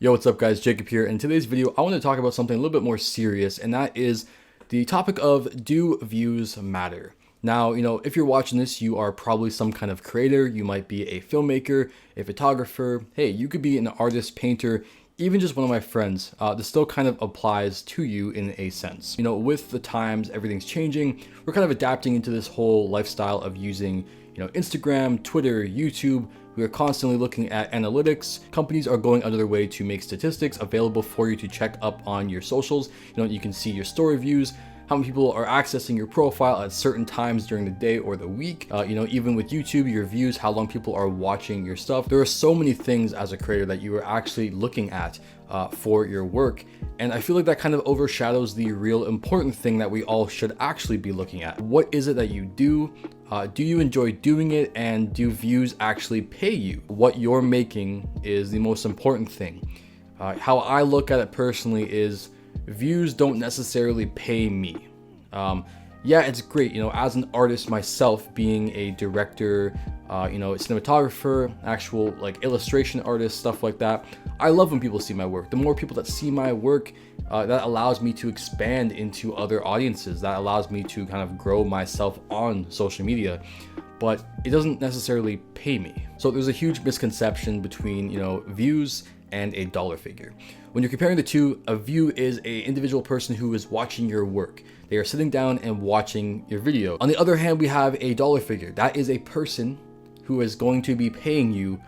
Yo, what's up guys, Jacob here. In today's video, I want to talk about something a little bit more serious, and that is the topic of, do views matter? Now, if you're watching this, you are probably some kind of creator. You might be a filmmaker, a photographer. Hey, you could be an artist, painter, even just one of my friends. This still kind of applies to you in a sense. With the times, everything's changing. We're kind of adapting into this whole lifestyle of using, Instagram, Twitter, YouTube. We are constantly looking at analytics. Companies are going out of their way to make statistics available for you to check up on your socials. You can see your story views, how many people are accessing your profile at certain times during the day or the week. Even with YouTube, your views, how long people are watching your stuff. There are so many things as a creator that you are actually looking at for your work. And I feel like that kind of overshadows the real important thing that we all should actually be looking at. What is it that you do? Do you enjoy doing it? And do views actually pay you? What you're making is the most important thing. How I look at it personally is views don't necessarily pay me. Yeah, it's great, as an artist myself, being a director, cinematographer, actual illustration artist, stuff like that. I love when people see my work. The more people that see my work, that allows me to expand into other audiences. That allows me to kind of grow myself on social media, but it doesn't necessarily pay me. So there's a huge misconception between, views and a dollar figure. When you're comparing the two, a view is an individual person who is watching your work. They are sitting down and watching your video. On the other hand, we have a dollar figure. That is a person who is going to be paying you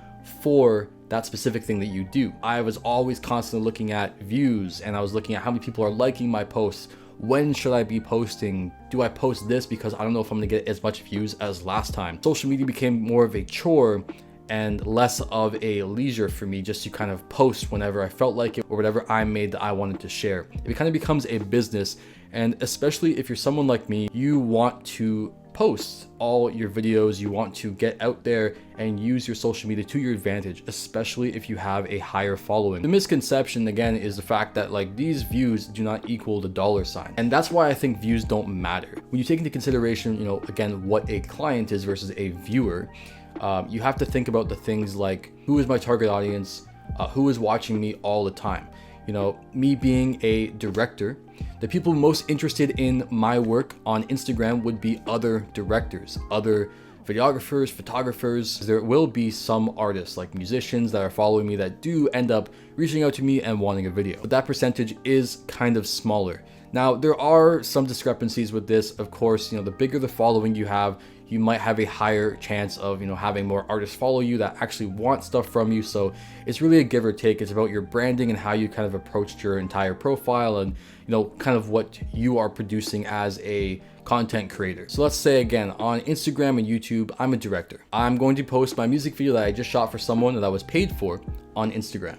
for that specific thing that you do. I was always constantly looking at views, and I was looking at how many people are liking my posts. When should I be posting? Do I post this because I don't know if I'm gonna get as much views as last time? Social media became more of a chore and less of a leisure for me, just to kind of post whenever I felt like it or whatever I made that I wanted to share. It kind of becomes a business, and especially if you're someone like me, you want to post all your videos, you want to get out there and use your social media to your advantage, especially if you have a higher following. The misconception again is the fact that these views do not equal the dollar sign, and that's why I think views don't matter. When you take into consideration, again, what a client is versus a viewer, you have to think about the things like, who is my target audience, who is watching me all the time. Me being a director, the people most interested in my work on Instagram would be other directors, other videographers, photographers. There will be some artists like musicians that are following me that do end up reaching out to me and wanting a video, but that percentage is kind of smaller. Now, there are some discrepancies with this. Of course, the bigger the following you have, you might have a higher chance of, having more artists follow you that actually want stuff from you. So it's really a give or take. It's about your branding and how you kind of approached your entire profile and, kind of what you are producing as a content creator. So let's say again, on Instagram and YouTube, I'm a director. I'm going to post my music video that I just shot for someone that I was paid for on Instagram.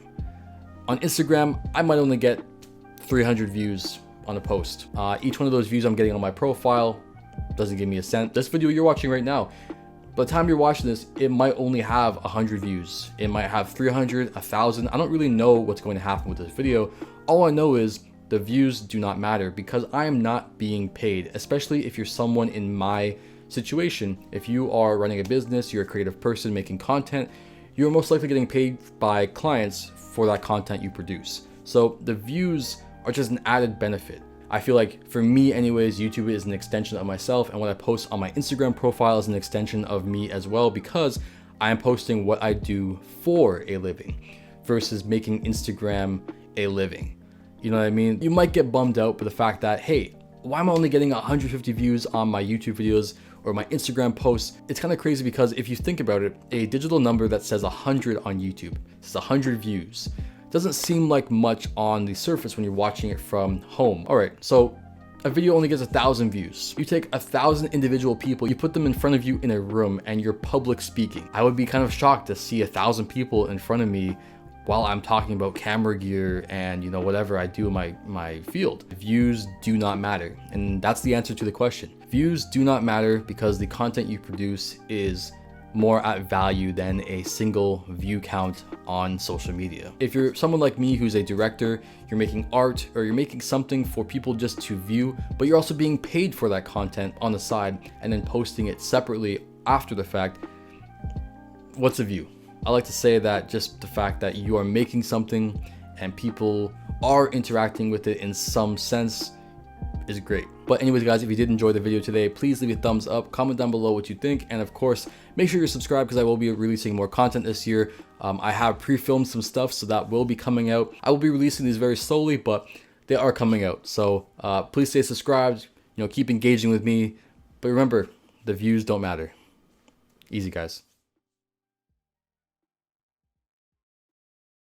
On Instagram, I might only get 300 views on a post. Each one of those views I'm getting on my profile doesn't give me a cent. This video you're watching right now, by the time you're watching this, it might only have 100 views. It might have 300, 1,000. I don't really know what's going to happen with this video. All I know is the views do not matter because I am not being paid, especially if you're someone in my situation. If you are running a business, you're a creative person making content, you're most likely getting paid by clients for that content you produce. So the views are just an added benefit. I feel like for me anyways, YouTube is an extension of myself, and what I post on my Instagram profile is an extension of me as well, because I am posting what I do for a living versus making Instagram a living. You know what I mean? You might get bummed out by the fact that, hey, why am I only getting 150 views on my YouTube videos or my Instagram posts? It's kind of crazy because if you think about it, a digital number that says 100 on YouTube, says 100 views, doesn't seem like much on the surface when you're watching it from home. All right, so a video only gets 1,000 views. You take 1,000 individual people, you put them in front of you in a room, and you're public speaking. I would be kind of shocked to see 1,000 people in front of me while I'm talking about camera gear and whatever I do in my field. Views do not matter, and that's the answer to the question. Views do not matter because the content you produce is more at value than a single view count on social media. If you're someone like me who's a director, you're making art or you're making something for people just to view, but you're also being paid for that content on the side and then posting it separately after the fact, what's a view? I like to say that just the fact that you are making something and people are interacting with it in some sense is great. But anyways, guys, if you did enjoy the video today, please leave a thumbs up, comment down below what you think, and of course, make sure you're subscribed because I will be releasing more content this year. I have pre-filmed some stuff, so that will be coming out. I will be releasing these very slowly, but they are coming out. So please stay subscribed, keep engaging with me. But remember, the views don't matter. Easy, guys.